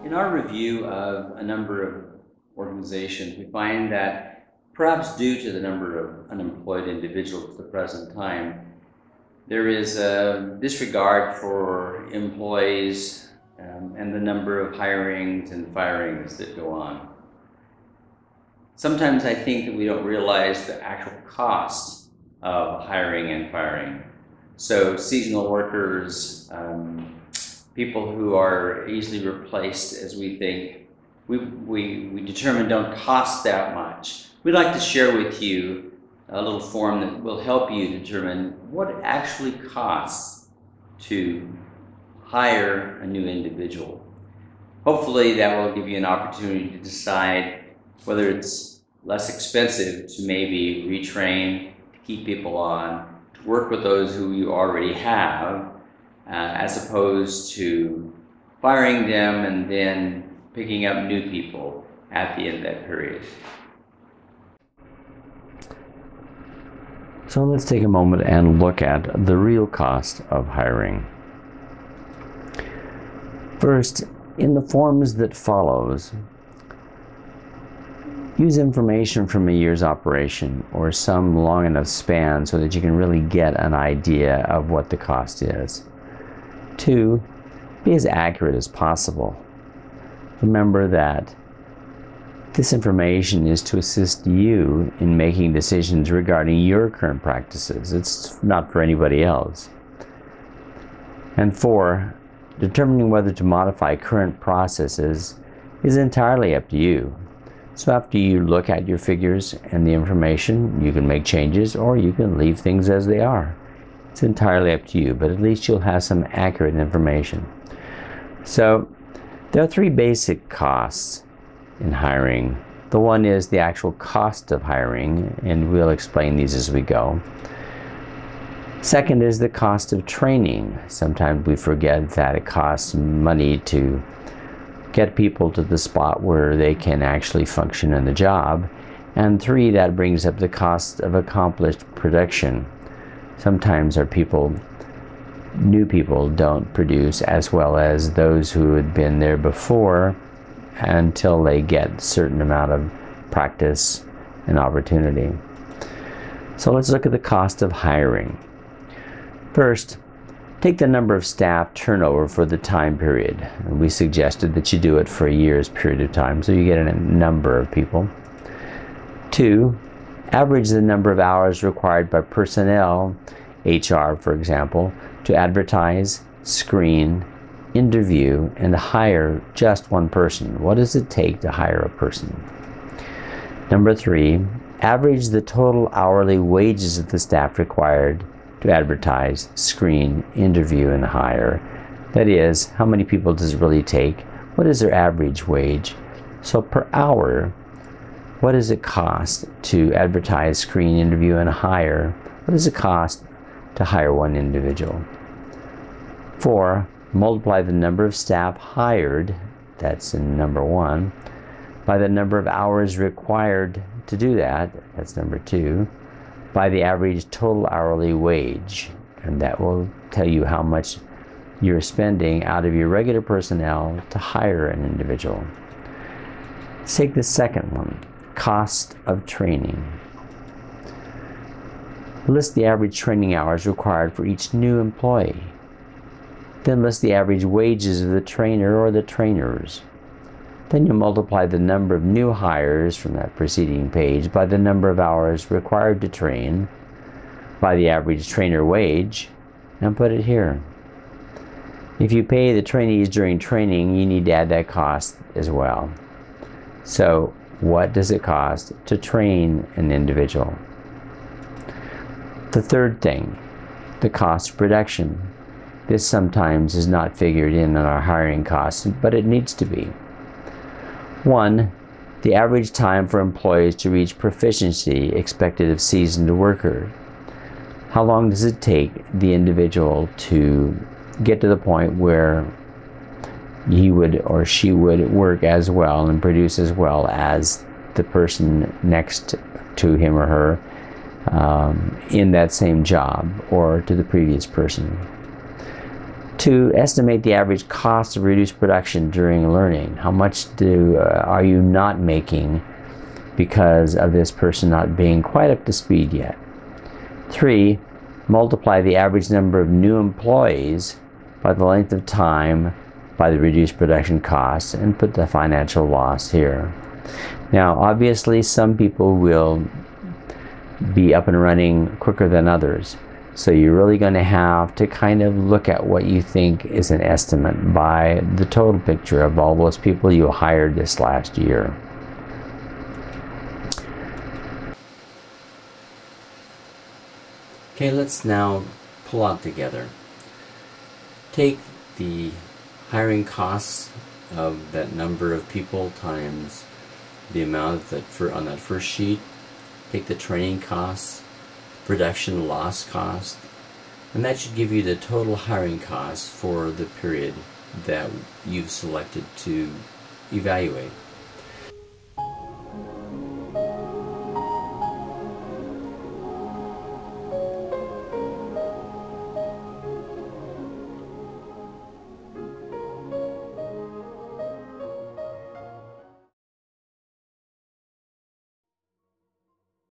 In our review of a number of organizations, we find that perhaps due to the number of unemployed individuals at the present time, there is a disregard for employees and the number of hirings and firings that go on. Sometimes I think that we don't realize the actual cost of hiring and firing. So seasonal workers, people who are easily replaced, as we think, we determine don't cost that much. We'd like to share with you a little form that will help you determine what it actually costs to hire a new individual. Hopefully that will give you an opportunity to decide whether it's less expensive to maybe retrain, to keep people on, to work with those who you already have, as opposed to firing them and then picking up new people at the end of that period. So let's take a moment and look at the real cost of hiring. First, in the forms that follows, use information from a year's operation or some long enough span so that you can really get an idea of what the cost is. 2, be as accurate as possible. Remember that this information is to assist you in making decisions regarding your current practices. It's not for anybody else. And 4, determining whether to modify current processes is entirely up to you. So after you look at your figures and the information, you can make changes or you can leave things as they are. It's entirely up to you, but at least you'll have some accurate information. So there are 3 basic costs in hiring. The one is the actual cost of hiring, and we'll explain these as we go. Second is the cost of training. Sometimes we forget that it costs money to get people to the spot where they can actually function in the job. And 3, that brings up the cost of accomplished production. Sometimes our new people don't produce as well as those who had been there before until they get a certain amount of practice and opportunity. So let's look at the cost of hiring. First, take the number of staff turnover for the time period. We suggested that you do it for a year's period of time, so you get a number of people. 2, average the number of hours required by personnel, HR for example, to advertise, screen, interview, and hire just one person. What does it take to hire a person? Number 3, average the total hourly wages of the staff required to advertise, screen, interview, and hire. That is, how many people does it really take? What is their average wage? So per hour, what does it cost to advertise, screen, interview, and hire? What does it cost to hire one individual? 4, multiply the number of staff hired, that's in number 1, by the number of hours required to do that, that's number 2, by the average total hourly wage, and that will tell you how much you're spending out of your regular personnel to hire an individual. Let's take the second one, cost of training. List the average training hours required for each new employee. Then list the average wages of the trainer or the trainers. Then you multiply the number of new hires from that preceding page by the number of hours required to train, by the average trainer wage, and put it here. If you pay the trainees during training, you need to add that cost as well. So what does it cost to train an individual? The third thing, the cost of production. This sometimes is not figured in on our hiring costs, but it needs to be. 1, the average time for employees to reach proficiency expected of seasoned worker. How long does it take the individual to get to the point where he would or she would work as well and produce as well as the person next to him or her in that same job or to the previous person? 2, estimate the average cost of reduced production during learning. How much are you not making because of this person not being quite up to speed yet? 3, multiply the average number of new employees by the length of time by the reduced production costs, and put the financial loss here. Now, obviously, some people will be up and running quicker than others. So you're really going to have to kind of look at what you think is an estimate by the total picture of all those people you hired this last year. Okay, let's now pull out together. Take the hiring costs of that number of people times the amount that on that first sheet. Take the training costs, production loss cost, and that should give you the total hiring costs for the period that you've selected to evaluate.